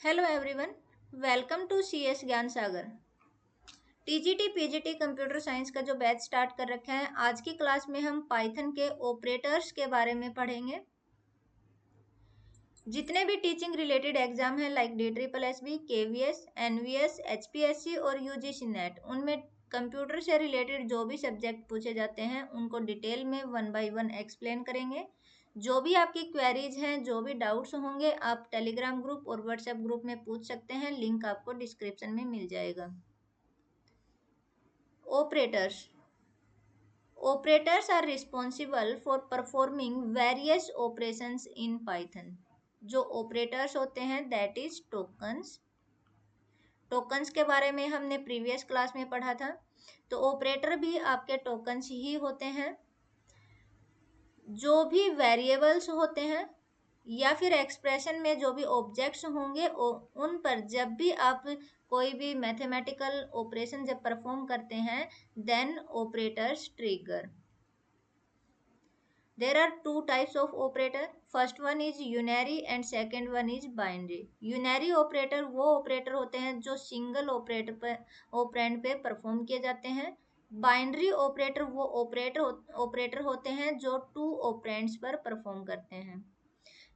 Hello everyone, welcome to CS Gyan Sagar. TGT PGT computer science का जो batch start कर रखा है, आज की क्लास में हम पाइथन के ऑपरेटर्स के बारे में पढ़ेंगे। जितने भी टीचिंग रिलेटेड एग्जाम हैं like DSSS, KVS, NVS, HPSC और यूजीसी नेट, उनमें कंप्यूटर से रिलेटेड जो भी सब्जेक्ट पूछे जाते हैं उनको डिटेल में 1 बाय 1 एक्सप्लेन करेंगे। जो भी आपकी क्वेरीज हैं, जो भी डाउट्स होंगे, आप टेलीग्राम ग्रुप और व्हाट्सएप ग्रुप में पूछ सकते हैं। लिंक आपको डिस्क्रिप्शन में मिल जाएगा। Operators Operators are responsible for performing various operations in Python. जो ऑपरेटर्स होते हैं दैट इज टोकन्स। टोकन्स के बारे में हमने प्रीवियस क्लास में पढ़ा था। तो ऑपरेटर भी आपके टोकन्स ही होते हैं। जो भी वेरिएबल्स होते हैं या फिर एक्सप्रेशन में जो भी ऑब्जेक्ट्स होंगे उन पर जब भी आप कोई भी मैथमेटिकल ऑपरेशन जब परफॉर्म करते हैं then operators trigger. There are two types of operator. First one is unary and second one is binary. Unary operator वो ऑपरेटर होते हैं जो सिंगल ऑपरेटर पे ऑपरेंड पे परफॉर्म किए जाते हैं। बाइनरी ऑपरेटर वो ऑपरेटर होते हैं जो टू ऑपरेंड्स पर परफॉर्म करते हैं।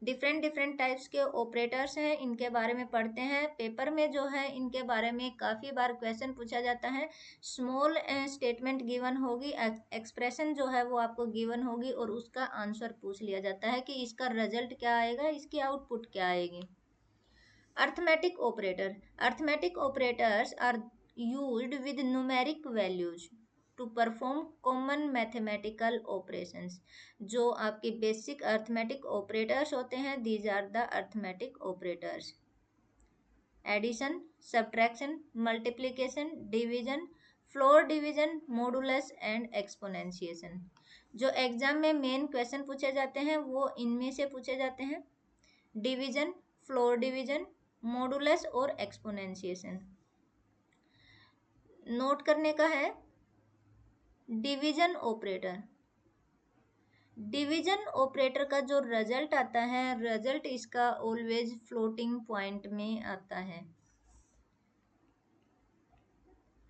डिफरेंट डिफरेंट टाइप्स के ऑपरेटर्स हैं, इनके बारे में पढ़ते हैं। पेपर में जो है इनके बारे में काफ़ी बार क्वेश्चन पूछा जाता है। स्मॉल स्टेटमेंट गिवन होगी, एक्सप्रेशन जो है वो आपको गिवन होगी और उसका आंसर पूछ लिया जाता है कि इसका रिजल्ट क्या आएगा, इसकी आउटपुट क्या आएगी। Arithmetic operator arithmetic operators are used with numeric values to perform common mathematical operations. जो आपके बेसिक अर्थमेटिक ऑपरेटर्स होते हैं these are the arithmetic operators. Addition, subtraction, multiplication, division, floor division, modulus and exponentiation. जो exam में main question पूछे जाते हैं वो इनमें से पूछे जाते हैं। डिवीजन, फ्लोर डिवीजन, मॉडुलस और एक्सपोनेंशिएशन। नोट करने का है डिवीजन ऑपरेटर। डिवीजन ऑपरेटर का जो रिजल्ट आता है, रिजल्ट इसका ऑलवेज फ्लोटिंग पॉइंट में आता है।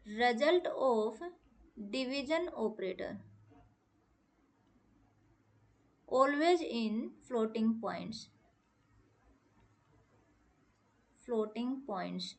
Result of division operator always in floating points. Floating points.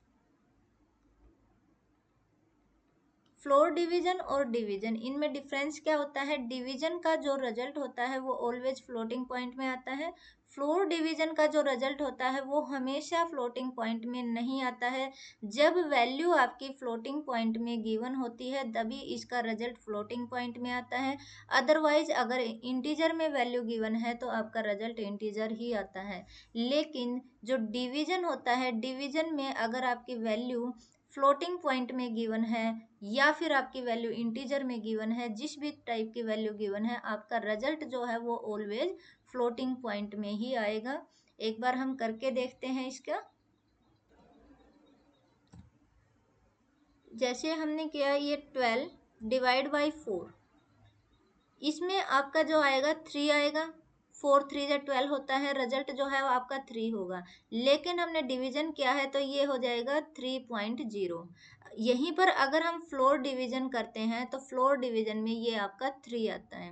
Floor division और डिवीजन, इनमें डिफरेंस क्या होता है? डिवीजन का जो रिजल्ट होता है वो ऑलवेज फ्लोटिंग पॉइंट में आता है। फ्लोर डिवीजन का जो रिजल्ट होता है वो हमेशा फ्लोटिंग पॉइंट में नहीं आता है। जब वैल्यू आपकी फ्लोटिंग पॉइंट में गिवन होती है तभी इसका रिजल्ट फ्लोटिंग पॉइंट में आता है। अदरवाइज अगर इंटीजर में वैल्यू गिवन है तो आपका रिजल्ट इंटीजर ही आता है। लेकिन जो डिवीजन होता है, डिवीजन में अगर आपकी वैल्यू फ्लोटिंग पॉइंट में गिवन है या फिर आपकी वैल्यू इंटीजर में गिवन है, जिस भी टाइप की वैल्यू गिवन है, आपका रिजल्ट जो है वो ऑलवेज फ्लोटिंग पॉइंट में ही आएगा। एक बार हम करके देखते हैं इसका। जैसे हमने किया ये 12 डिवाइड बाई 4, इसमें आपका जो आएगा 3 आएगा। 4 3 12 होता है, रिजल्ट जो है वो आपका 3 होगा। लेकिन हमने डिवीजन किया है तो ये हो जाएगा 3.0। यहीं पर अगर हम फ्लोर डिवीजन करते हैं तो फ्लोर डिवीजन में ये आपका 3 आता है।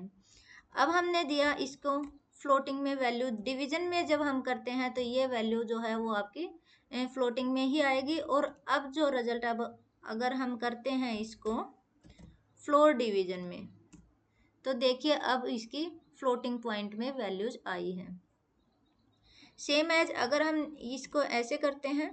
अब हमने दिया इसको फ्लोटिंग में वैल्यू, डिवीजन में जब हम करते हैं तो ये वैल्यू जो है वो आपकी फ्लोटिंग में ही आएगी। और अब जो रिजल्ट अब अगर हम करते हैं इसको फ्लोर डिवीजन में तो देखिए अब इसकी फ्लोटिंग पॉइंट में वैल्यूज आई हैं। सेम एज अगर हम इसको ऐसे करते हैं,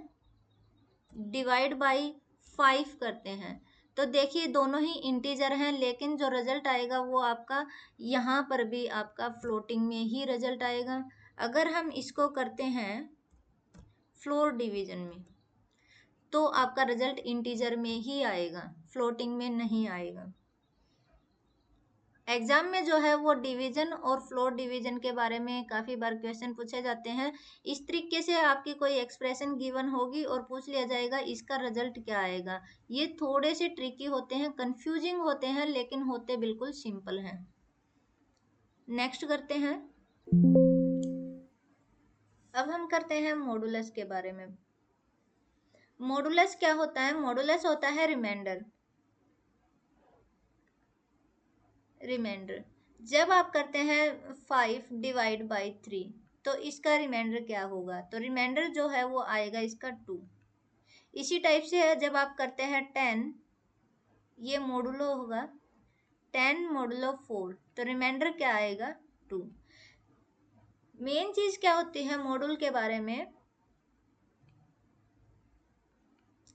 डिवाइड बाई 5 करते हैं, तो देखिए दोनों ही इंटीजर हैं लेकिन जो रिजल्ट आएगा वो आपका यहाँ पर भी आपका फ्लोटिंग में ही रिजल्ट आएगा। अगर हम इसको करते हैं फ्लोर डिवीजन में तो आपका रिजल्ट इंटीजर में ही आएगा, फ्लोटिंग में नहीं आएगा। एग्जाम में जो है वो डिवीजन और फ्लोर डिवीजन के बारे में काफ़ी बार क्वेश्चन पूछे जाते हैं। इस तरीके से आपकी कोई एक्सप्रेशन गिवन होगी और पूछ लिया जाएगा इसका रिजल्ट क्या आएगा। ये थोड़े से ट्रिकी होते हैं, कंफ्यूजिंग होते हैं, लेकिन होते बिल्कुल सिंपल हैं। नेक्स्ट करते हैं। अब हम करते हैं मॉडुलस के बारे में। मॉडुलस क्या होता है? मॉडुलस होता है रिमाइंडर। रिमाइंडर जब आप करते हैं 5/3, तो इसका रिमाइंडर क्या होगा? तो रिमाइंडर जो है वो आएगा इसका 2। इसी टाइप से है जब आप करते हैं 10, ये मोडुलो होगा 10 मोडुलो 4, तो रिमाइंडर क्या आएगा? 2। मेन चीज क्या होती है मॉडुल के बारे में,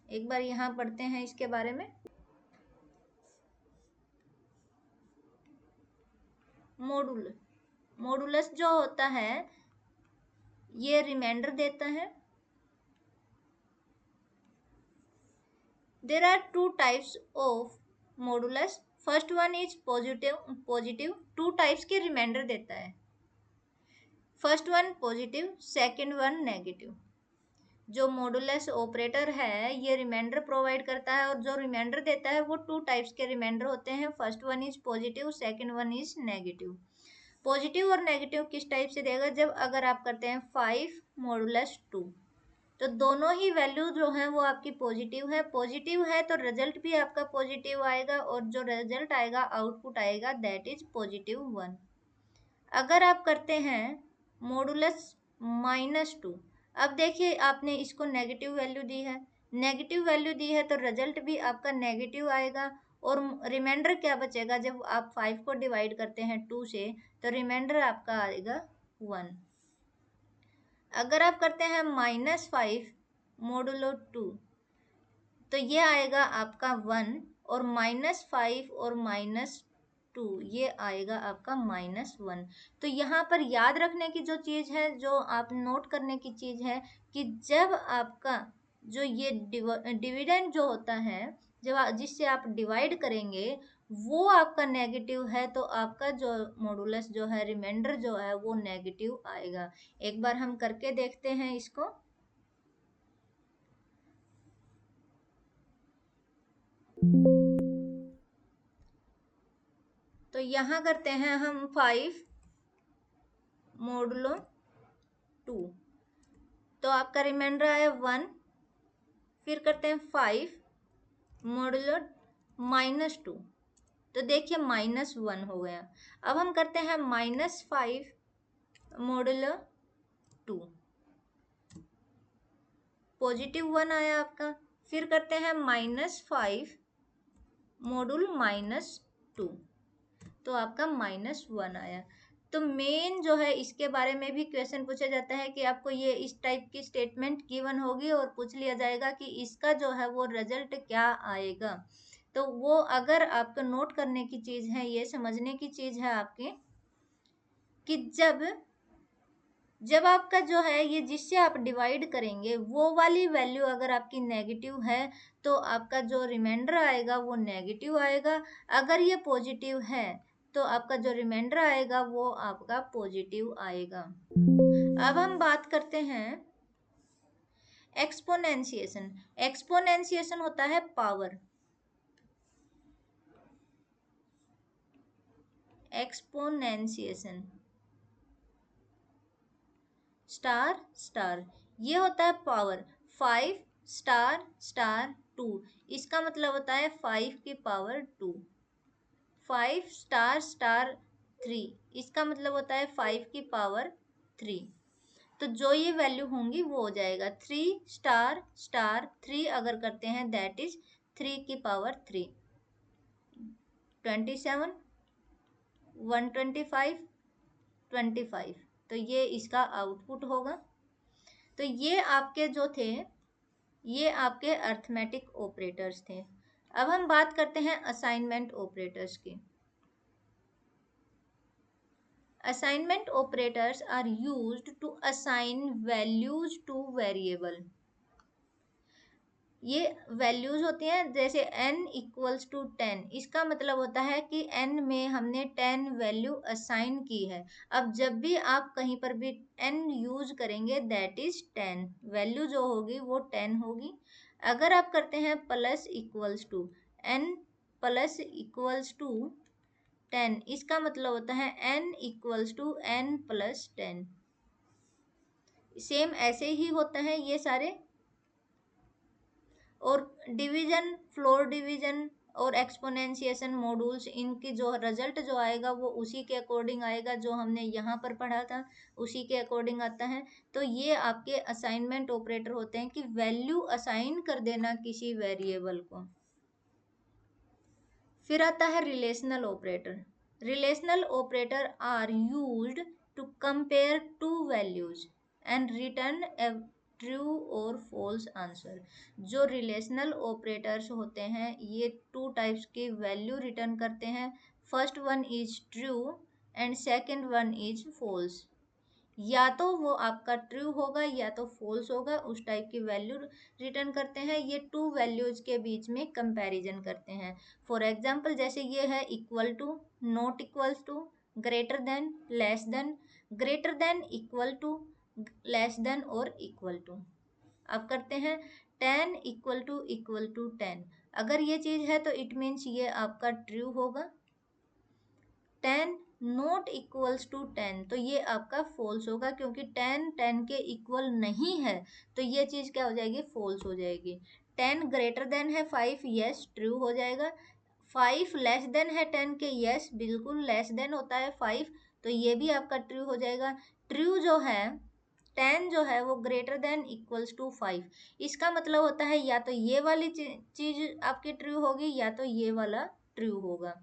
एक बार यहाँ पढ़ते हैं इसके बारे में। मॉडुल मॉडुलस जो होता है ये रिमाइंडर देता है। There are two types of modulus. First one is positive 2 types के रिमाइंडर देता है। First one positive, second one negative. जो मॉडुलस ऑपरेटर है ये रिमाइंडर प्रोवाइड करता है, और जो रिमाइंडर देता है वो 2 टाइप्स के रिमाइंडर होते हैं। First one is positive, second one is negative. Positive और नेगेटिव किस टाइप से देगा? जब अगर आप करते हैं 5 मोडुलस 2, तो दोनों ही वैल्यू जो है वो आपकी पॉजिटिव है। पॉजिटिव है तो रिजल्ट भी आपका पॉजिटिव आएगा, और जो रिजल्ट आएगा आउटपुट आएगा दैट इज +1। अगर आप करते हैं मॉडुलस -2, अब देखिए आपने इसको नेगेटिव वैल्यू दी है, नेगेटिव वैल्यू दी है तो रिजल्ट भी आपका नेगेटिव आएगा। और रिमाइंडर क्या बचेगा? जब आप 5 को डिवाइड करते हैं 2 से, तो रिमाइंडर आपका आएगा 1। अगर आप करते हैं -5 मोडुलो 2, तो ये आएगा आपका 1, और -5 और -2 ये आएगा आपका -1। तो यहाँ पर याद रखने की जो चीज़ है, जो आप नोट करने की चीज़ है, कि जब आपका जो ये डिविडेंड जो होता है, जब जिससे आप डिवाइड करेंगे वो आपका नेगेटिव है, तो आपका जो मॉडुलस जो है रिमाइंडर जो है वो नेगेटिव आएगा। एक बार हम करके देखते हैं इसको। तो यहाँ करते हैं हम 5 मोडुलो 2, तो आपका रिमाइंडर आया 1। फिर करते हैं 5 मोडुलो -2, तो देखिए -1 हो गया। अब हम करते हैं -5 मोडुलो 2, +1 आया आपका। फिर करते हैं -5 मोडुल-2, तो आपका -1 आया। तो मेन जो है इसके बारे में भी क्वेश्चन पूछा जाता है कि आपको ये इस टाइप की स्टेटमेंट गिवन होगी और पूछ लिया जाएगा कि इसका जो है वो रिजल्ट क्या आएगा। तो वो अगर आपको नोट करने की चीज़ है, ये समझने की चीज़ है आपके, कि जब आपका जो है ये जिससे आप डिवाइड करेंगे वो वाली वैल्यू अगर आपकी नेगेटिव है, तो आपका जो रिमाइंडर आएगा वो नेगेटिव आएगा। अगर ये पॉजिटिव है तो आपका जो रिमाइंडर आएगा वो आपका पॉजिटिव आएगा। अब हम बात करते हैं एक्सपोनेंशिएशन। एक्सपोनेंशिएशन होता है पावर। एक्सपोनेंशिएशन स्टार स्टार, ये होता है पावर। 5**2, इसका मतलब होता है 5 की पावर 2। 5**3, इसका मतलब होता है 5 की पावर 3। तो जो ये वैल्यू होंगी वो हो जाएगा 3**3, अगर करते हैं दैट इज 3 की पावर 3। 27, 125, 25, तो ये इसका आउटपुट होगा। तो ये आपके जो थे ये आपके अर्थमेटिक ऑपरेटर्स थे। अब हम बात करते हैं असाइनमेंट ऑपरेटर्स की। Assignment operators are used to assign values to variable. ये वैल्यूज होती हैं, जैसे n = 10, इसका मतलब होता है कि n में हमने 10 वैल्यू असाइन की है। अब जब भी आप कहीं पर भी n यूज करेंगे दैट इज 10, वैल्यू जो होगी वो 10 होगी। अगर आप करते हैं n+10, इसका मतलब होता है n=n+10। सेम ऐसे ही होता है ये सारे। और डिवीजन, फ्लोर डिवीजन और एक्सपोनेंशिएशन मॉड्यूल्स, इनकी जो रिजल्ट जो आएगा वो उसी के अकॉर्डिंग आएगा जो हमने यहाँ पर पढ़ा था, उसी के अकॉर्डिंग आता है। तो ये आपके असाइनमेंट ऑपरेटर होते हैं कि वैल्यू असाइन कर देना किसी वेरिएबल को। फिर आता है relational operator. Relational operator are used to compare two values and return a true और फॉल्स आंसर। जो रिलेशनल ऑपरेटर्स होते हैं ये टू टाइप्स की वैल्यू रिटर्न करते हैं। First one is true and second one is false. या तो वो आपका ट्रू होगा या तो फॉल्स होगा, उस टाइप की वैल्यू रिटर्न करते हैं। ये टू वैल्यूज के बीच में कंपैरिजन करते हैं। फॉर एग्जांपल जैसे ये है equal to, not equal to, greater than, less than, greater than, equal to, less than और इक्वल टू। अब करते हैं 10 इक्वल टू 10। अगर ये चीज है तो इट मीन्स ये आपका ट्रू होगा। 10 नॉट इक्वल्स टू 10 तो ये आपका फॉल्स होगा, क्योंकि 10 10 के इक्वल नहीं है तो ये चीज क्या हो जाएगी, फॉल्स हो जाएगी। 10 ग्रेटर देन है 5, यस ट्रू हो जाएगा। 5 लेस देन है 10 के, यस बिल्कुल लेस देन होता है 5, तो ये भी आपका ट्रू हो जाएगा। ट्रू जो है 10 जो है वो ग्रेटर देन इक्वल्स टू 5, इसका मतलब होता है या तो ये वाली चीज आपकी ट्रू होगी या तो ये वाला ट्रू होगा।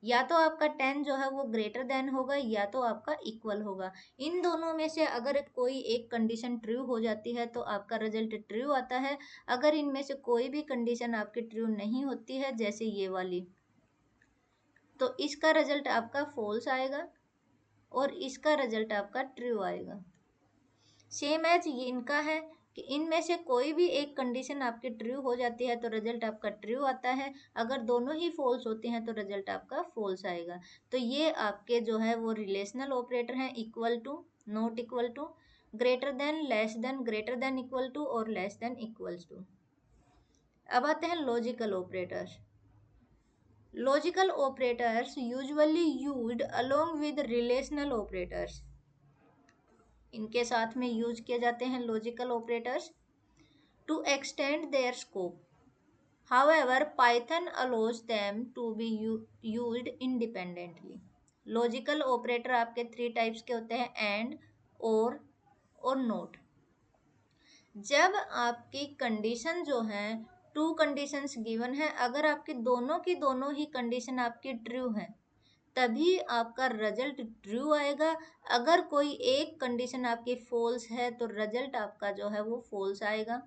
या तो आपका 10 जो है वो ग्रेटर देन होगा या तो आपका इक्वल होगा। इन दोनों में से अगर कोई एक कंडीशन ट्रू हो जाती है तो आपका रिजल्ट ट्रू आता है। अगर इनमें से कोई भी कंडीशन आपकी ट्रू नहीं होती है, जैसे ये वाली, तो इसका रिजल्ट आपका फॉल्स आएगा और इसका रिजल्ट आपका ट्रू आएगा। सेम एज ये इनका है कि इनमें से कोई भी एक कंडीशन आपकी ट्रू हो जाती है तो रिजल्ट आपका ट्रू आता है। अगर दोनों ही फॉल्स होते हैं तो रिजल्ट आपका फॉल्स आएगा। तो ये आपके जो है वो रिलेशनल ऑपरेटर हैं, equal to, not equal to, greater than, less than, greater than equal to और लेस देन इक्वल्स टू। अब आते हैं logical operators. Logical operators usually used along with relational operators. इनके साथ में यूज किए जाते हैं logical operators to extend their scope. However, Python allows them to be used independently. Logical operator आपके 3 टाइप्स के होते हैं, एंड, और नोट। जब आपकी कंडीशन जो है, टू कंडीशंस गिवन है, अगर आपकी दोनों की दोनों ही कंडीशन आपकी ट्रू है तभी आपका रिजल्ट ट्रू आएगा। अगर कोई एक कंडीशन आपकी फॉल्स है तो रिजल्ट आपका जो है वो फॉल्स आएगा।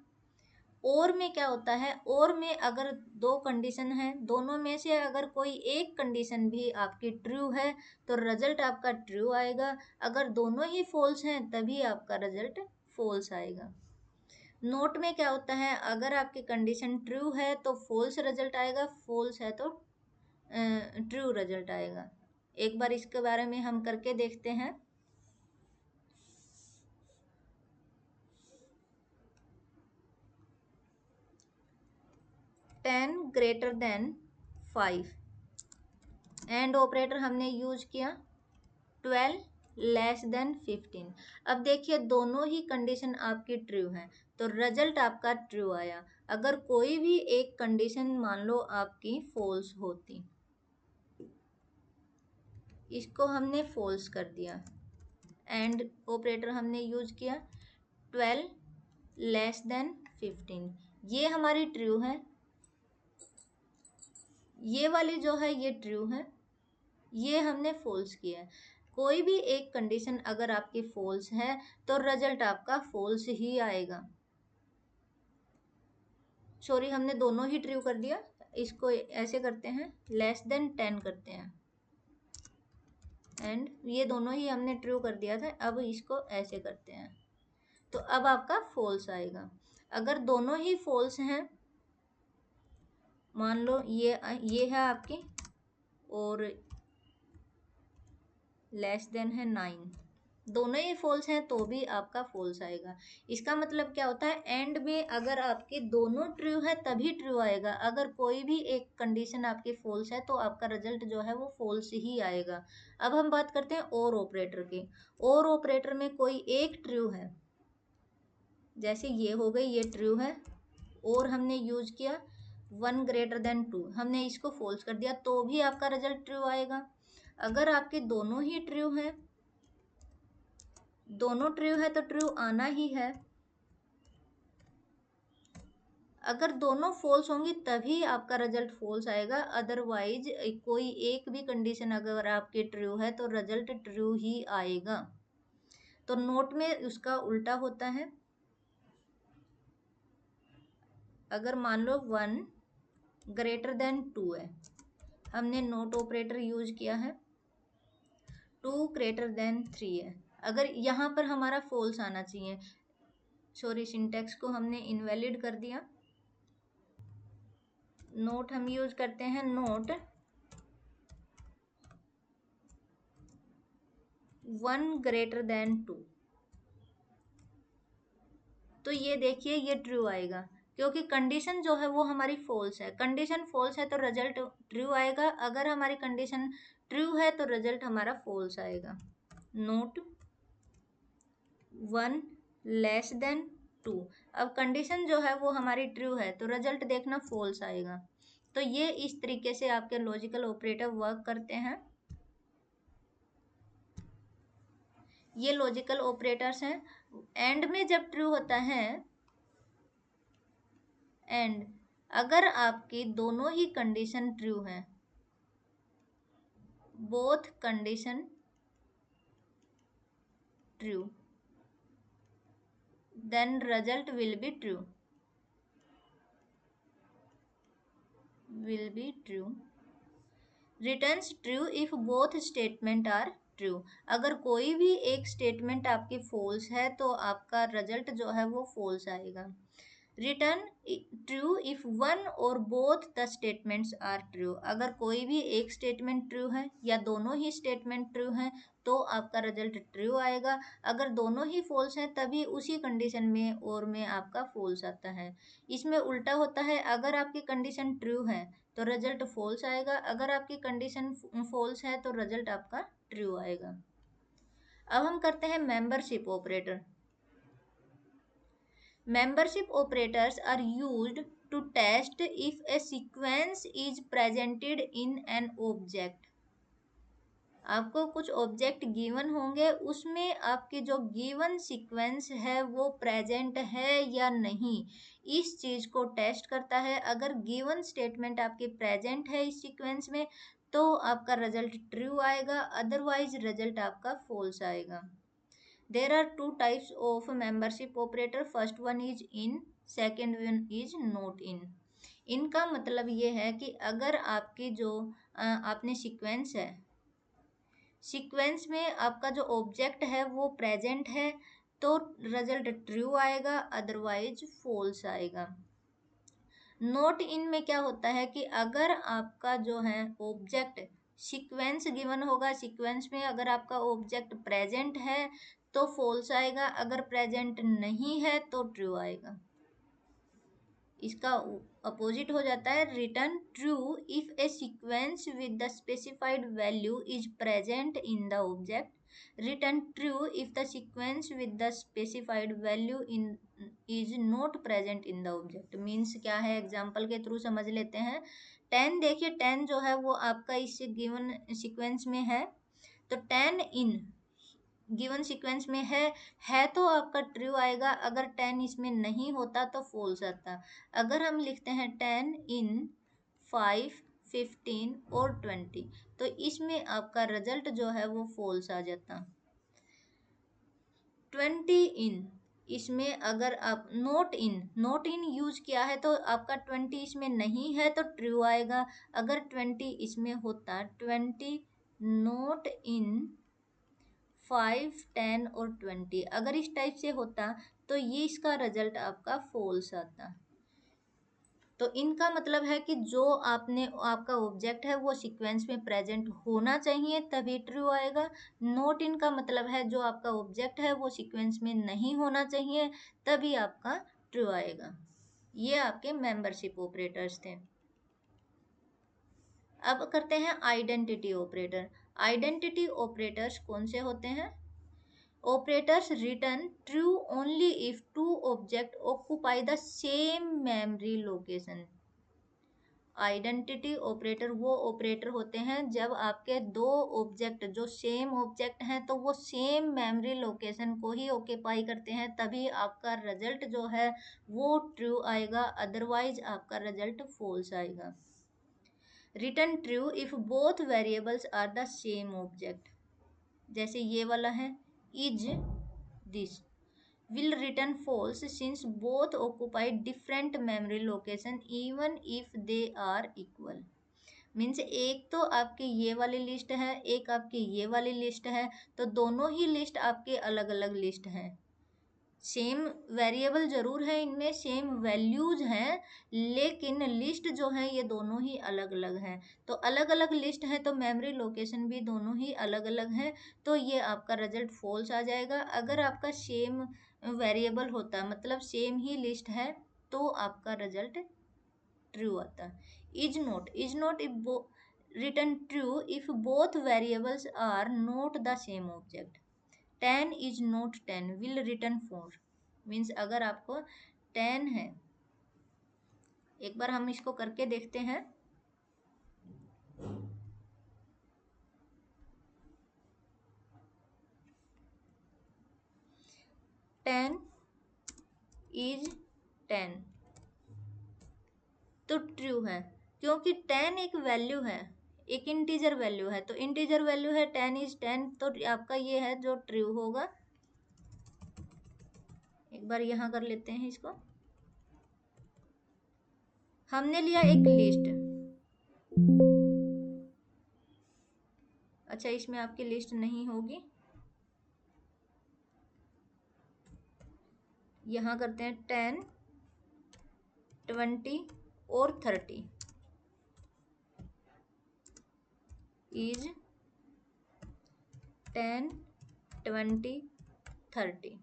और में क्या होता है, और में अगर दो कंडीशन है, दोनों में से अगर कोई एक कंडीशन भी आपकी ट्रू है तो रिजल्ट आपका ट्रू आएगा। अगर दोनों ही फॉल्स हैं तभी आपका रिजल्ट फॉल्स आएगा। नोट में क्या होता है, अगर आपकी कंडीशन ट्रू है तो फॉल्स रिजल्ट आएगा, फॉल्स है तो ट्रू रिजल्ट आएगा। एक बार इसके बारे में हम करके देखते हैं। Ten greater than 5, and operator हमने यूज किया। 12 लेस देन 15। अब देखिए दोनों ही कंडीशन आपकी ट्रू है तो रिजल्ट आपका ट्रू आया। अगर कोई भी एक कंडीशन मान लो आपकी फॉल्स होती, इसको हमने फॉल्स कर दिया, एंड ऑपरेटर हमने यूज किया। 12 लेस देन 15, ये हमारी ट्रू है, ये वाली जो है ये ट्रू है, ये हमने फॉल्स किया है। कोई भी एक कंडीशन अगर आपकी फॉल्स है तो रिजल्ट आपका फॉल्स ही आएगा। सॉरी, हमने दोनों ही ट्रू कर दिया। इसको ऐसे करते हैं, लेस देन 10 करते हैं, एंड ये दोनों ही हमने ट्रू कर दिया था। अब इसको ऐसे करते हैं तो अब आपका फॉल्स आएगा। अगर दोनों ही फॉल्स हैं, मान लो ये है आपकी और लेस देन है 9, दोनों ही फॉल्स हैं तो भी आपका फॉल्स आएगा। इसका मतलब क्या होता है, एंड में अगर आपके दोनों ट्रू है तभी ट्रू आएगा। अगर कोई भी एक कंडीशन आपकी फॉल्स है तो आपका रिजल्ट जो है वो फॉल्स ही आएगा। अब हम बात करते हैं और ऑपरेटर की। और ऑपरेटर में कोई एक ट्रू है, जैसे ये हो गई, ये ट्रू है, और हमने यूज किया 1 > 2, हमने इसको फॉल्स कर दिया तो भी आपका रिजल्ट ट्रू आएगा। अगर आपके दोनों ही ट्रू हैं, दोनों ट्रू है तो ट्रू आना ही है। अगर दोनों फॉल्स होंगी तभी आपका रिजल्ट फॉल्स आएगा, अदरवाइज कोई एक भी कंडीशन अगर आपकी ट्रू है तो रिजल्ट ट्रू ही आएगा। तो नोट में उसका उल्टा होता है। अगर मान लो 1 > 2 है, हमने नोट ऑपरेटर यूज किया है, 2 > 3 है, अगर यहाँ पर हमारा फॉल्स आना चाहिए, सॉरी सिंटेक्स को हमने इनवैलिड कर दिया। नोट हम यूज करते हैं, नोट 1 > 2, तो ये देखिए ये ट्रू आएगा क्योंकि कंडीशन जो है वो हमारी फॉल्स है। कंडीशन फॉल्स है तो रिजल्ट ट्रू आएगा, अगर हमारी कंडीशन ट्रू है तो रिजल्ट हमारा फॉल्स आएगा। नोट 1 < 2, अब कंडीशन जो है वो हमारी ट्रू है तो रिजल्ट देखना फॉल्स आएगा। तो ये इस तरीके से आपके लॉजिकल ऑपरेटर वर्क करते हैं। ये लॉजिकल ऑपरेटर्स हैं। एंड में जब ट्रू होता है, एंड अगर आपकी दोनों ही कंडीशन ट्रू हैं, both condition true, then result will be true, will be true, returns true if both statement are true। अगर कोई भी एक स्टेटमेंट आपकी फॉल्स है तो आपका रिजल्ट जो है वो फॉल्स आएगा। रिटर्न ट्रू इफ वन और both the statements are true, अगर कोई भी एक स्टेटमेंट ट्रू है या दोनों ही स्टेटमेंट ट्रू हैं तो आपका रिजल्ट ट्रू आएगा। अगर दोनों ही फॉल्स हैं तभी उसी कंडीशन में और में आपका फॉल्स आता है। इसमें उल्टा होता है, अगर आपकी कंडीशन ट्रू है तो रिजल्ट फॉल्स आएगा, अगर आपकी कंडीशन फॉल्स है तो रिजल्ट आपका ट्रू आएगा। अब हम करते हैं membership operator. Membership operators are used to test if a sequence is presented in an object। आपको कुछ ऑब्जेक्ट गिवन होंगे, उसमें आपकी जो गिवन सीक्वेंस है वो प्रेजेंट है या नहीं, इस चीज को टेस्ट करता है। अगर गिवन स्टेटमेंट आपकी प्रेजेंट है इस सीक्वेंस में तो आपका रिजल्ट ट्रू आएगा, अदरवाइज रिजल्ट आपका फॉल्स आएगा। There are two types of membership operator. First one is in, second one is not in। इनका मतलब ये है कि अगर आपकी जो आपने सीक्वेंस है, सीक्वेंस में आपका जो ऑब्जेक्ट है वो प्रेजेंट है तो रिजल्ट ट्रू आएगा, अदरवाइज फॉल्स आएगा। नोट इन में क्या होता है कि अगर आपका जो है ऑब्जेक्ट, सीक्वेंस गिवन होगा, सीक्वेंस में अगर आपका ऑब्जेक्ट प्रेजेंट है तो फॉल्स आएगा, अगर प्रेजेंट नहीं है तो ट्रू आएगा। इसका अपोजिट हो जाता है, return true if A sequence with the specified value is present in the object, return true if the sequence with the specified value in is not present in the object. Means क्या है, example के through समझ लेते हैं। 10 देखिए, 10 जो है वो आपका इस गिवन सीक्वेंस में है, तो 10 इन गिवन सीक्वेंस में है तो आपका ट्रू आएगा, अगर 10 इसमें नहीं होता तो फॉल्स आता। अगर हम लिखते हैं 10 इन 5, 15 और 20 तो इसमें आपका रिजल्ट जो है वो फॉल्स आ जाता। 20 इन, इसमें अगर आप नोट इन यूज किया है तो आपका 20 इसमें नहीं है तो ट्रू आएगा। अगर 20 इसमें होता, 20 नोट इन 5, 10 और 20, अगर इस टाइप से होता तो ये इसका रिजल्ट आपका फॉल्स आता। तो इनका मतलब है कि जो आपका ऑब्जेक्ट है वो सीक्वेंस में प्रेजेंट होना चाहिए तभी ट्रू आएगा। नोट इनका मतलब है जो आपका ऑब्जेक्ट है वो सीक्वेंस में नहीं होना चाहिए तभी आपका ट्रू आएगा। ये आपके मेंबरशिप ऑपरेटर्स थे। अब करते हैं आइडेंटिटी ऑपरेटर। आइडेंटिटी ऑपरेटर्स कौन से होते हैं? Operators return true only if two objects occupy the same memory location. Identity operator वो ऑपरेटर होते हैं जब आपके दो ऑब्जेक्ट जो सेम ऑब्जेक्ट हैं तो वो सेम मेमोरी लोकेशन को ही ऑक्यूपाई करते हैं, तभी आपका रिजल्ट जो है वो ट्रू आएगा, अदरवाइज आपका रिजल्ट फॉल्स आएगा. Return true if both variables are the same object. जैसे ये वाला है is this, will return false since both occupy different memory location even if they are equal. Means एक तो आपकी ये वाली लिस्ट है, एक आपकी ये वाली लिस्ट है, तो दोनों ही लिस्ट आपके अलग अलग लिस्ट हैं. सेम वेरिएबल जरूर है, इनमें सेम वैल्यूज हैं, लेकिन लिस्ट जो है ये दोनों ही अलग अलग हैं. तो अलग अलग लिस्ट है तो मेमोरी लोकेशन भी दोनों ही अलग अलग हैं, तो ये आपका रिजल्ट फॉल्स आ जाएगा. अगर आपका सेम वेरिएबल होता मतलब सेम ही लिस्ट है तो आपका रिजल्ट ट्रू आता. Is not if return true if both variables are not the same object. 10 is not 10 will return 4. Means अगर आपको 10 है, एक बार हम इसको करके देखते हैं. 10 is 10 तो ट्रू है, क्योंकि 10 एक वैल्यू है, एक इंटीजर वैल्यू है, तो इंटीजर वैल्यू है 10 is 10, तो आपका ये है जो ट्रू होगा. एक बार यहाँ कर लेते हैं इसको. हमने लिया एक लिस्ट. अच्छा, इसमें आपकी लिस्ट नहीं होगी, यहाँ करते हैं 10, 20 और 30 इज 10, 20, 30.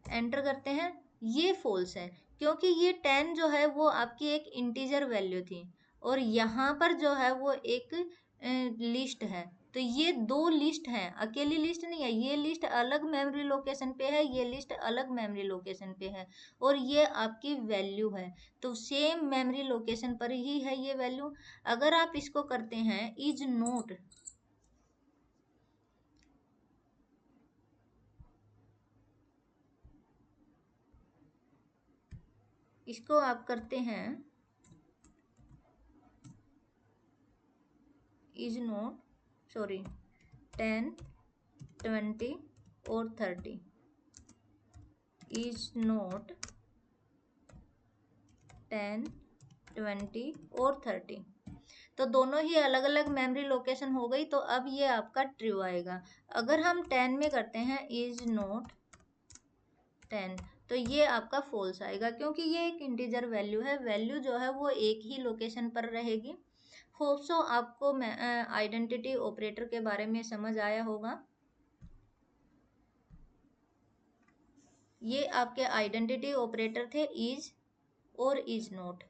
एंटर करते हैं. ये फॉल्स है क्योंकि ये 10 जो है वो आपकी एक इंटीजर वैल्यू थी और यहाँ पर जो है वो एक लिस्ट है. तो ये दो लिस्ट हैं, अकेली लिस्ट नहीं है. ये लिस्ट अलग मेमोरी लोकेशन पे है, ये लिस्ट अलग मेमोरी लोकेशन पे है, और ये आपकी वैल्यू है, तो सेम मेमोरी लोकेशन पर ही है ये वैल्यू. अगर आप इसको करते हैं इज नोट, इसको आप करते हैं इज नोट, सॉरी 10, 20 और 30 इज नोट 10, 20 और 30, तो दोनों ही अलग अलग मेमोरी लोकेशन हो गई, तो अब ये आपका ट्रू आएगा. अगर हम 10 में करते हैं इज नोट 10, तो ये आपका फॉल्स आएगा क्योंकि ये एक इंटीजर वैल्यू है, वैल्यू जो है वो एक ही लोकेशन पर रहेगी. होप सो आपको आइडेंटिटी ऑपरेटर के बारे में समझ आया होगा. ये आपके आइडेंटिटी ऑपरेटर थे इज और इज नॉट.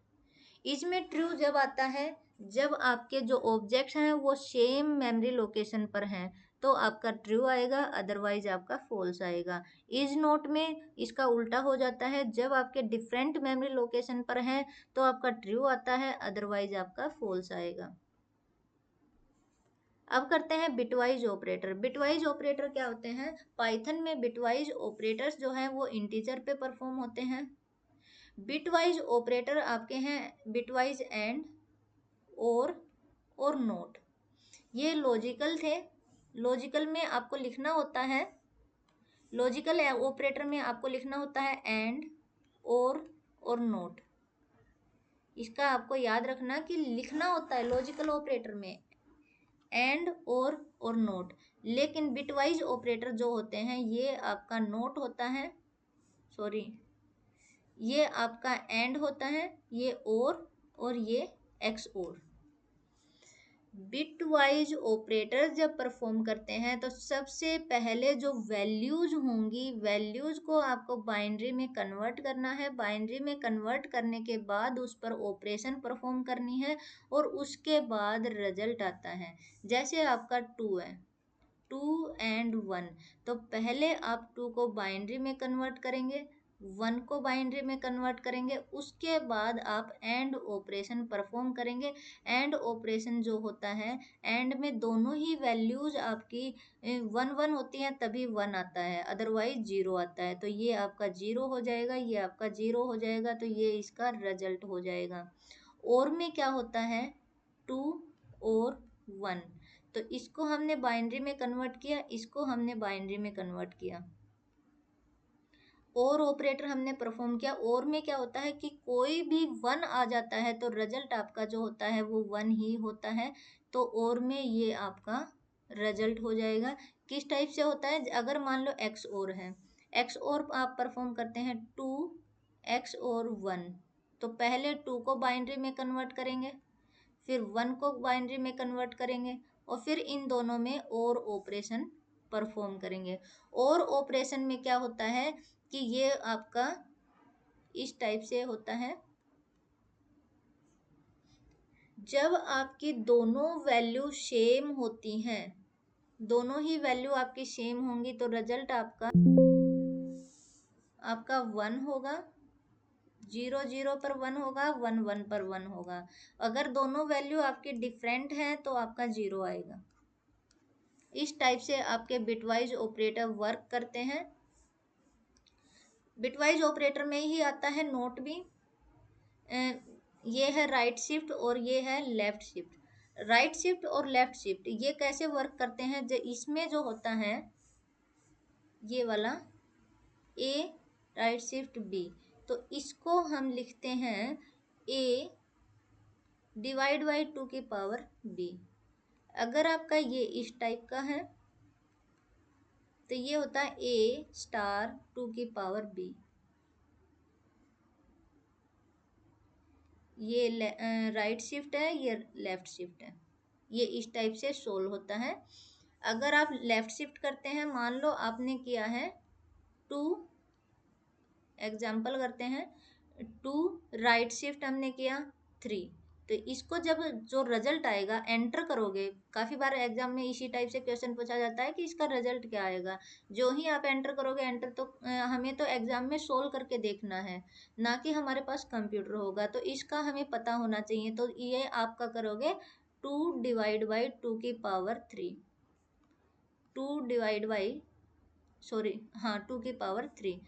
इज में ट्रू जब आता है जब आपके जो ऑब्जेक्ट्स हैं वो सेम मेमोरी लोकेशन पर हैं, तो आपका ट्रू आएगा, अदरवाइज आपका फॉल्स आएगा. इज नॉट में इसका उल्टा हो जाता है, जब आपके डिफरेंट मेमोरी लोकेशन पर हैं तो आपका ट्रू आता है, अदरवाइज आपका फॉल्स आएगा. अब करते हैं बिटवाइज ऑपरेटर. बिटवाइज ऑपरेटर क्या होते हैं? पाइथन में बिटवाइज ऑपरेटर्स जो हैं वो इंटीजर पे परफॉर्म होते हैं. बिटवाइज ऑपरेटर आपके हैं बिटवाइज एंड और नोट. ये लॉजिकल थे. लॉजिकल में आपको लिखना होता है, लॉजिकल ऑपरेटर में आपको लिखना होता है एंड और नोट. इसका आपको याद रखना कि लिखना होता है लॉजिकल ऑपरेटर में एंड और नोट, लेकिन बिटवाइज ऑपरेटर जो होते हैं ये आपका नोट होता है, सॉरी ये आपका एंड होता है, ये और ये एक्स और. बिटवाइज ऑपरेटर जब परफॉर्म करते हैं तो सबसे पहले जो वैल्यूज होंगी, वैल्यूज को आपको बाइनरी में कन्वर्ट करना है. बाइनरी में कन्वर्ट करने के बाद उस पर ऑपरेशन परफॉर्म करनी है और उसके बाद रिजल्ट आता है. जैसे आपका 2 है, 2 and 1। तो पहले आप 2 को बाइनरी में कन्वर्ट करेंगे, 1 को बाइनरी में कन्वर्ट करेंगे, उसके बाद आप एंड ऑपरेशन परफॉर्म करेंगे। एंड ऑपरेशन जो होता है, एंड में दोनों ही वैल्यूज आपकी 1 1 होती हैं, तभी 1 आता है, अदरवाइज 0 आता है। तो ये आपका 0 हो जाएगा, ये आपका 0 हो जाएगा, तो ये इसका रिजल्ट हो जाएगा। और में क्या होता है, 2 और 1। तो इसको हमने बाइनरी में कन्वर्ट किया, इसको हमने बाइनरी में कन्वर्ट किया, और ऑपरेटर हमने परफॉर्म किया। और में क्या होता है कि कोई भी 1 आ जाता है तो रिजल्ट आपका जो होता है वो 1 ही होता है। तो और में ये आपका रिजल्ट हो जाएगा। किस टाइप से होता है, अगर मान लो एक्स और है, एक्स और आप परफॉर्म करते हैं 2 x और 1। तो पहले 2 को बाइनरी में कन्वर्ट करेंगे, फिर 1 को बाइनरी में कन्वर्ट करेंगे, और फिर इन दोनों में और ऑपरेशन परफॉर्म करेंगे। और ऑपरेशन में क्या होता है कि ये आपका इस टाइप से होता है, जब आपकी दोनों वैल्यू सेम होती हैं, दोनों ही वैल्यू आपकी सेम होंगी, तो रिजल्ट आपका आपका 1 होगा, 0 0 पर 1 होगा, 1 1 पर 1 होगा। अगर दोनों वैल्यू आपकी डिफरेंट हैं तो आपका 0 आएगा। इस टाइप से आपके बिटवाइज ऑपरेटर वर्क करते हैं। बिटवाइज ऑपरेटर में ही आता है नोट भी। ये है राइट शिफ्ट और ये है लेफ्ट शिफ्ट। राइट शिफ्ट और लेफ्ट शिफ्ट ये कैसे वर्क करते हैं, जो इसमें जो होता है ये वाला ए राइट शिफ्ट बी, तो इसको हम लिखते हैं ए डिवाइड बाई 2 की पावर बी। अगर आपका ये इस टाइप का है तो ये होता है ए स्टार 2 की पावर बी। ये राइट शिफ्ट है, ये लेफ्ट शिफ्ट है। ये इस टाइप से सोल्व होता है। अगर आप लेफ्ट शिफ्ट करते हैं, मान लो आपने किया है 2, एग्जाम्पल करते हैं 2, राइट शिफ्ट हमने किया 3। तो इसको जब जो रिजल्ट आएगा एंटर करोगे, काफ़ी बार एग्जाम में इसी टाइप से क्वेश्चन पूछा जाता है कि इसका रिजल्ट क्या आएगा। जो ही आप एंटर करोगे, एंटर तो हमें तो एग्जाम में सोल्व करके देखना है, ना कि हमारे पास कंप्यूटर होगा, तो इसका हमें पता होना चाहिए। तो ये आपका करोगे 2 डिवाइड बाई 2 की पावर 3, 2 डिवाइड बाई सॉरी हाँ 2 की पावर 3।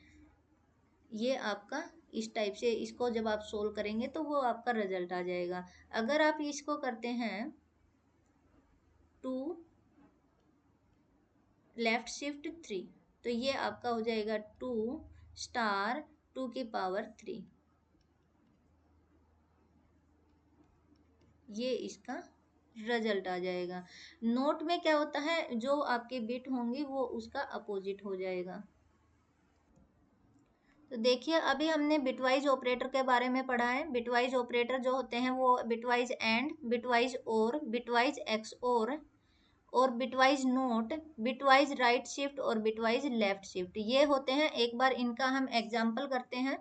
ये आपका इस टाइप से, इसको जब आप सोल्व करेंगे तो वो आपका रिजल्ट आ जाएगा। अगर आप इसको करते हैं 2 लेफ्ट शिफ्ट 3, तो ये आपका हो जाएगा 2 स्टार 2 की पावर 3। ये इसका रिजल्ट आ जाएगा। नोट में क्या होता है, जो आपके बिट होंगी वो उसका अपोजिट हो जाएगा। तो देखिए अभी हमने बिटवाइज ऑपरेटर के बारे में पढ़ा है। बिटवाइज ऑपरेटर जो होते हैं वो बिटवाइज एंड, बिटवाइज और, बिटवाइज एक्स और bitwise note, bitwise right shift और बिटवाइज लेफ्ट शिफ्ट, ये होते हैं। एक बार इनका हम एग्जाम्पल करते हैं।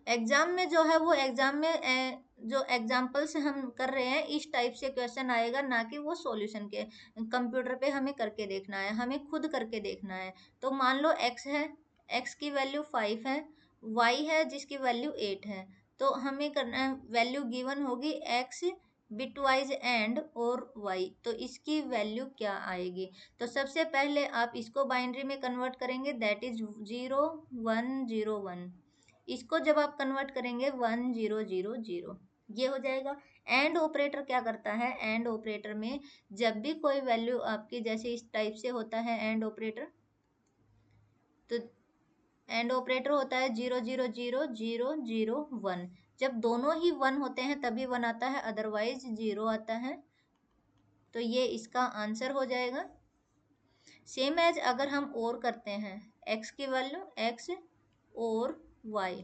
एग्जाम में जो है वो एग्जाम में जो एग्जाम्पल से हम कर रहे हैं इस टाइप से क्वेश्चन आएगा, ना कि वो सॉल्यूशन के कंप्यूटर पे हमें करके देखना है, हमें खुद करके देखना है। तो मान लो एक्स है, एक्स की वैल्यू 5 है, वाई है जिसकी वैल्यू 8 है। तो हमें करना वैल्यू गिवन होगी एक्स बिटवाइज एंड और वाई, तो इसकी वैल्यू क्या आएगी। तो सबसे पहले आप इसको बाइनरी में कन्वर्ट करेंगे, दैट इज 0 1 0 1। इसको जब आप कन्वर्ट करेंगे 1 0 0 0, ये हो जाएगा। एंड ऑपरेटर क्या करता है, एंड ऑपरेटर में जब भी कोई वैल्यू आपकी जैसे इस टाइप से होता है एंड ऑपरेटर, तो एंड ऑपरेटर होता है 0 0 0 0 0 1। जब दोनों ही 1 होते हैं तभी 1 आता है, अदरवाइज 0 आता है। तो ये इसका आंसर हो जाएगा। सेम एज अगर हम और करते हैं, एक्स की वैल्यू एक्स और वाई,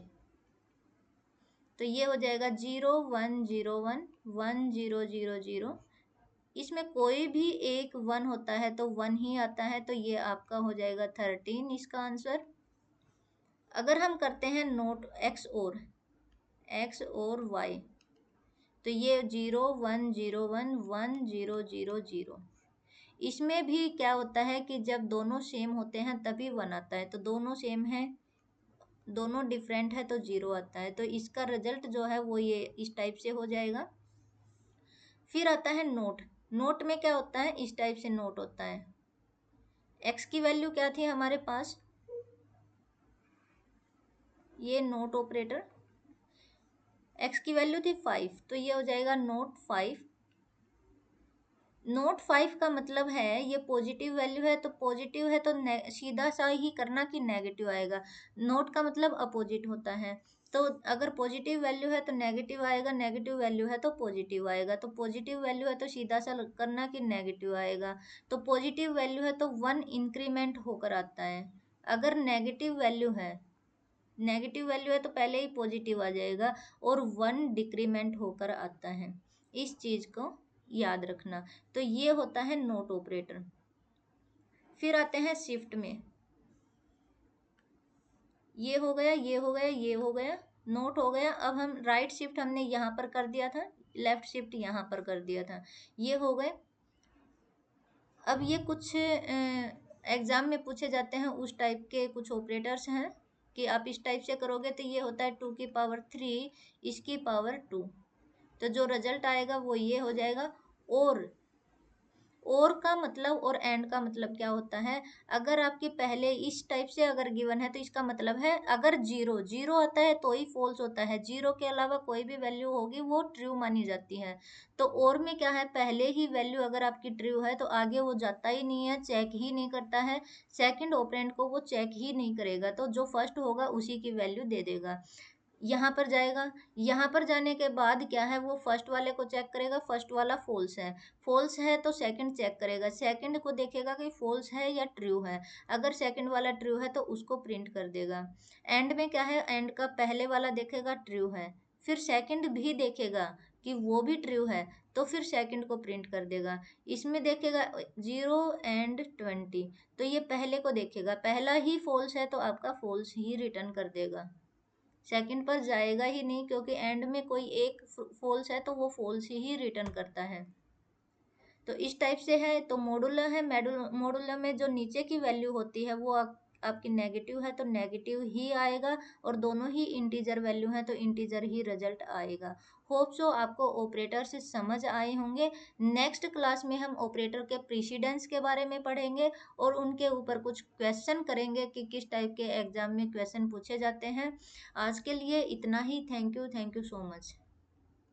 तो ये हो जाएगा 0 1 0 1 1 0 0 0। इसमें कोई भी एक 1 होता है तो 1 ही आता है, तो ये आपका हो जाएगा 13 इसका आंसर। अगर हम करते हैं नोट एक्स और वाई, तो ये 0 1 0 1 1 0 0 0, इसमें भी क्या होता है कि जब दोनों सेम होते हैं तभी 1 आता है, तो दोनों सेम है, दोनों डिफरेंट है तो 0 आता है। तो इसका रिजल्ट जो है वो ये इस टाइप से हो जाएगा। फिर आता है नोट। नोट में क्या होता है, इस टाइप से नोट होता है। एक्स की वैल्यू क्या थी हमारे पास, ये नोट ऑपरेटर, एक्स की वैल्यू थी 5, तो ये हो जाएगा नोट 5। नोट 5 का मतलब है ये पॉजिटिव वैल्यू है, तो पॉजिटिव है तो सीधा सा ही करना कि नेगेटिव आएगा। नोट का मतलब अपोजिट होता है, तो अगर पॉजिटिव वैल्यू है तो नेगेटिव आएगा, नेगेटिव वैल्यू है तो पॉजिटिव आएगा। तो पॉजिटिव वैल्यू है तो सीधा सा करना कि नेगेटिव आएगा। तो पॉजिटिव वैल्यू है तो 1 इंक्रीमेंट होकर आता है। अगर नेगेटिव वैल्यू है, नेगेटिव वैल्यू है तो पहले ही पॉजिटिव आ जाएगा और 1 डिक्रीमेंट होकर आता है। इस चीज को याद रखना। तो ये होता है नोट ऑपरेटर। फिर आते हैं शिफ्ट में, ये हो गया, ये हो गया, ये हो गया, नोट हो गया। अब हम राइट शिफ्ट हमने यहाँ पर कर दिया था, लेफ्ट शिफ्ट यहाँ पर कर दिया था, ये हो गए। अब ये कुछ एग्जाम में पूछे जाते हैं उस टाइप के कुछ ऑपरेटर्स हैं कि आप इस टाइप से करोगे तो ये होता है 2 की पावर 3, इसकी पावर 2। तो जो रिजल्ट आएगा वो ये हो जाएगा। और का मतलब और एंड का मतलब क्या होता है, अगर आपके पहले इस टाइप से अगर गिवन है तो इसका मतलब है अगर जीरो जीरो आता है तो ही फॉल्स होता है, जीरो के अलावा कोई भी वैल्यू होगी वो ट्रू मानी जाती है। तो और में क्या है, पहले ही वैल्यू अगर आपकी ट्रू है तो आगे वो जाता ही नहीं है, चेक ही नहीं करता है, सेकंड ऑपरेंड को वो चेक ही नहीं करेगा, तो जो फर्स्ट होगा उसी की वैल्यू दे देगा। यहाँ पर जाएगा, यहाँ पर जाने के बाद क्या है, वो फर्स्ट वाले को चेक करेगा, फर्स्ट वाला फॉल्स है, फॉल्स है तो सेकंड चेक करेगा, सेकंड को देखेगा कि फॉल्स है या ट्रू है, अगर सेकंड वाला ट्रू है तो उसको प्रिंट कर देगा। एंड में क्या है, एंड का पहले वाला देखेगा ट्रू है, फिर सेकंड भी देखेगा कि वो भी ट्रू है, तो फिर सेकंड को प्रिंट कर देगा। इसमें देखेगा 0 एंड 20, तो ये पहले को देखेगा, पहला ही फॉल्स है तो आपका फॉल्स ही रिटर्न कर देगा, सेकंड पर जाएगा ही नहीं, क्योंकि एंड में कोई एक फॉल्स है तो वो फॉल्स ही रिटर्न करता है। तो इस टाइप से है। तो मॉडुलर है, मॉडुलर में जो नीचे की वैल्यू होती है वो आपकी नेगेटिव है तो नेगेटिव ही आएगा, और दोनों ही इंटीजर वैल्यू हैं तो इंटीजर ही रिजल्ट आएगा। होप सो आपको ऑपरेटर से समझ आए होंगे। नेक्स्ट क्लास में हम ऑपरेटर के प्रीसिडेंस के बारे में पढ़ेंगे और उनके ऊपर कुछ क्वेश्चन करेंगे कि किस टाइप के एग्जाम में क्वेश्चन पूछे जाते हैं। आज के लिए इतना ही। Thank you so much.